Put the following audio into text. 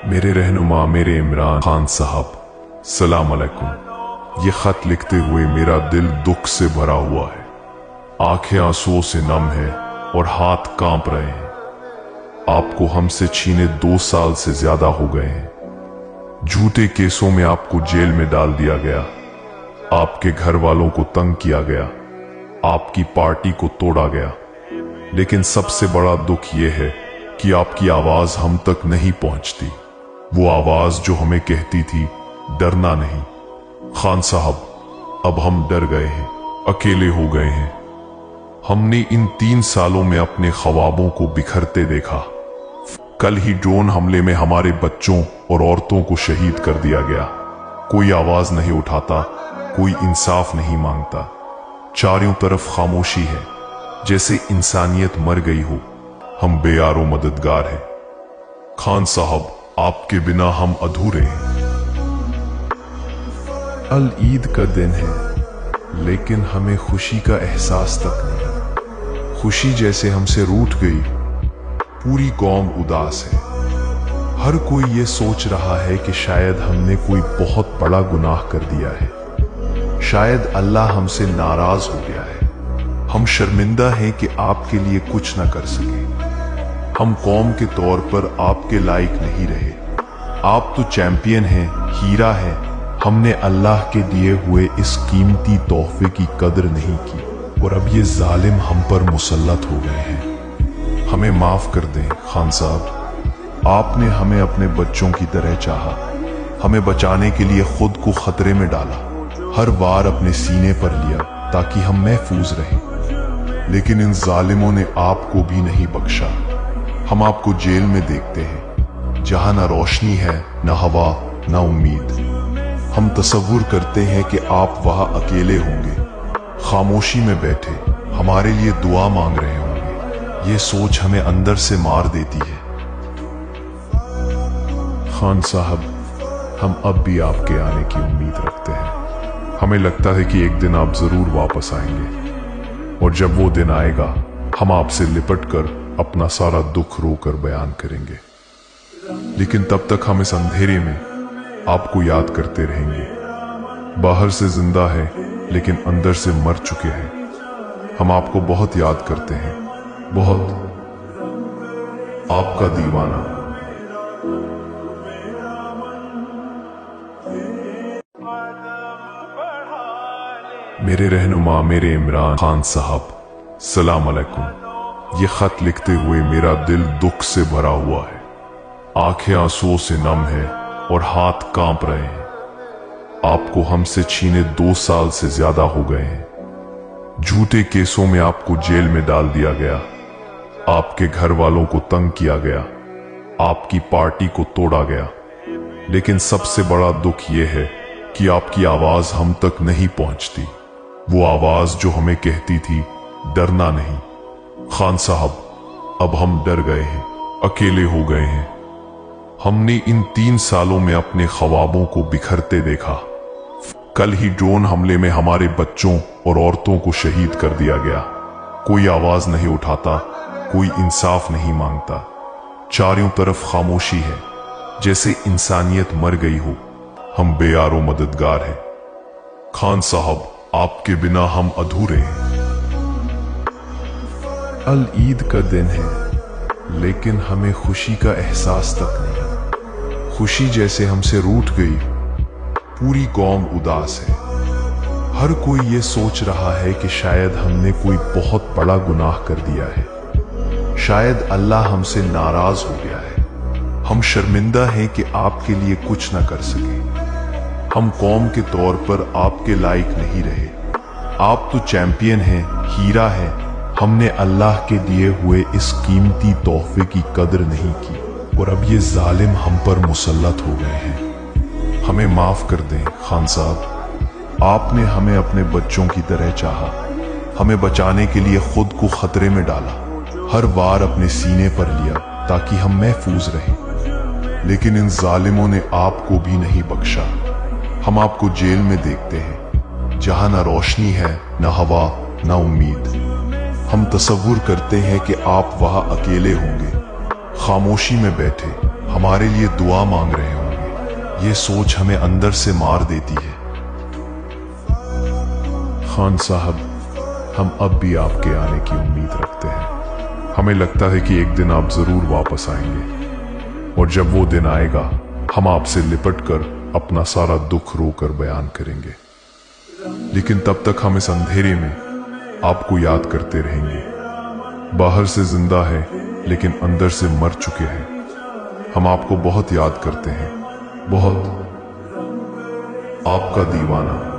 मेरे रहनुमा मेरे इमरान खान साहब, सलाम अलैकुम। ये खत लिखते हुए मेरा दिल दुख से भरा हुआ है, आंखें आंसुओं से नम है और हाथ कांप रहे हैं। आपको हमसे छीने 2 साल से ज्यादा हो गए हैं। झूठे केसों में आपको जेल में डाल दिया गया, आपके घर वालों को तंग किया गया, आपकी पार्टी को तोड़ा गया। लेकिन सबसे बड़ा दुख यह है कि आपकी आवाज हम तक नहीं पहुंचती, वो आवाज जो हमें कहती थी डरना नहीं। खान साहब, अब हम डर गए हैं, अकेले हो गए हैं। हमने इन 3 सालों में अपने ख्वाबों को बिखरते देखा। कल ही ड्रोन हमले में हमारे बच्चों और औरतों को शहीद कर दिया गया। कोई आवाज नहीं उठाता, कोई इंसाफ नहीं मांगता। चारों तरफ खामोशी है, जैसे इंसानियत मर गई हो। हम बेयारो मददगार हैं। खान साहब, आपके बिना हम अधूरे हैं। अल ईद का दिन है, लेकिन हमें खुशी का एहसास तक नहीं। खुशी जैसे हमसे रूठ गई। पूरी कौम उदास है। हर कोई ये सोच रहा है कि शायद हमने कोई बहुत बड़ा गुनाह कर दिया है। शायद अल्लाह हमसे नाराज हो गया है। हम शर्मिंदा हैं कि आपके लिए कुछ न कर सके। हम कौम के तौर पर आपके लायक नहीं रहे। आप तो चैंपियन हैं, हीरा हैं। हमने अल्लाह के दिए हुए इस कीमती तोहफे की कदर नहीं की और अब ये जालिम हम पर मुसल्लत हो गए हैं। हमें माफ कर दें खान साहब। आपने हमें अपने बच्चों की तरह चाहा। हमें बचाने के लिए खुद को खतरे में डाला, हर बार अपने सीने पर लिया ताकि हम महफूज रहें। लेकिन इन जालिमों ने आपको भी नहीं बख्शा। हम आपको जेल में देखते हैं, जहां न रोशनी है, न हवा, न उम्मीद। हम तसव्वुर करते हैं कि आप वहां अकेले होंगे, खामोशी में बैठे, हमारे लिए दुआ मांग रहे होंगे। ये सोच हमें अंदर से मार देती है। खान साहब, हम अब भी आपके आने की उम्मीद रखते हैं। हमें लगता है कि एक दिन आप जरूर वापस आएंगे, और जब वो दिन आएगा हम आपसे लिपट कर अपना सारा दुख रोकर बयान करेंगे। लेकिन तब तक हम इस अंधेरे में आपको याद करते रहेंगे। बाहर से जिंदा है, लेकिन अंदर से मर चुके हैं। हम आपको बहुत याद करते हैं, बहुत। आपका दीवाना। मेरे रहनुमा मेरे इमरान खान साहब, सलाम अलैकुम। ये खत लिखते हुए मेरा दिल दुख से भरा हुआ है, आंखें आंसुओं से नम है और हाथ कांप रहे हैं। आपको हमसे छीने 2 साल से ज्यादा हो गए हैं। झूठे केसों में आपको जेल में डाल दिया गया, आपके घर वालों को तंग किया गया, आपकी पार्टी को तोड़ा गया। लेकिन सबसे बड़ा दुख यह है कि आपकी आवाज हम तक नहीं पहुंचती, वो आवाज जो हमें कहती थी डरना नहीं। खान साहब, अब हम डर गए हैं, अकेले हो गए हैं। हमने इन 3 सालों में अपने ख्वाबों को बिखरते देखा। कल ही ड्रोन हमले में हमारे बच्चों और औरतों को शहीद कर दिया गया। कोई आवाज नहीं उठाता, कोई इंसाफ नहीं मांगता। चारों तरफ खामोशी है, जैसे इंसानियत मर गई हो। हम बेयारो मददगार हैं। खान साहब, आपके बिना हम अधूरे हैं। अल ईद का दिन है, लेकिन हमें खुशी का एहसास तक नहीं। खुशी जैसे हमसे रूठ गई। पूरी कौम उदास है। हर कोई ये सोच रहा है कि शायद हमने कोई बहुत बड़ा गुनाह कर दिया है। शायद अल्लाह हमसे नाराज हो गया है। हम शर्मिंदा हैं कि आपके लिए कुछ न कर सके। हम कौम के तौर पर आपके लायक नहीं रहे। आप तो चैंपियन हैं, हीरा हैं। हमने अल्लाह के दिए हुए इस कीमती तोहफे की कदर नहीं की और अब ये जालिम हम पर मुसल्लत हो गए हैं। हमें माफ कर दें खान साहब। आपने हमें अपने बच्चों की तरह चाहा। हमें बचाने के लिए खुद को खतरे में डाला, हर बार अपने सीने पर लिया ताकि हम महफूज रहें। लेकिन इन जालिमों ने आपको भी नहीं बख्शा। हम आपको जेल में देखते हैं, जहां न रोशनी है, न हवा, न उम्मीद। हम तसव्वुर करते हैं कि आप वहां अकेले होंगे, खामोशी में बैठे हमारे लिए दुआ मांग रहे होंगे, ये सोच हमें अंदर से मार देती है। खान साहब, हम अब भी आपके आने की उम्मीद रखते हैं। हमें लगता है कि एक दिन आप जरूर वापस आएंगे, और जब वो दिन आएगा हम आपसे लिपट कर अपना सारा दुख रोकर बयान करेंगे। लेकिन तब तक हम इस अंधेरे में आपको याद करते रहेंगे। बाहर से जिंदा है लेकिन अंदर से मर चुके हैं। हम आपको बहुत याद करते हैं, बहुत। आपका दीवाना।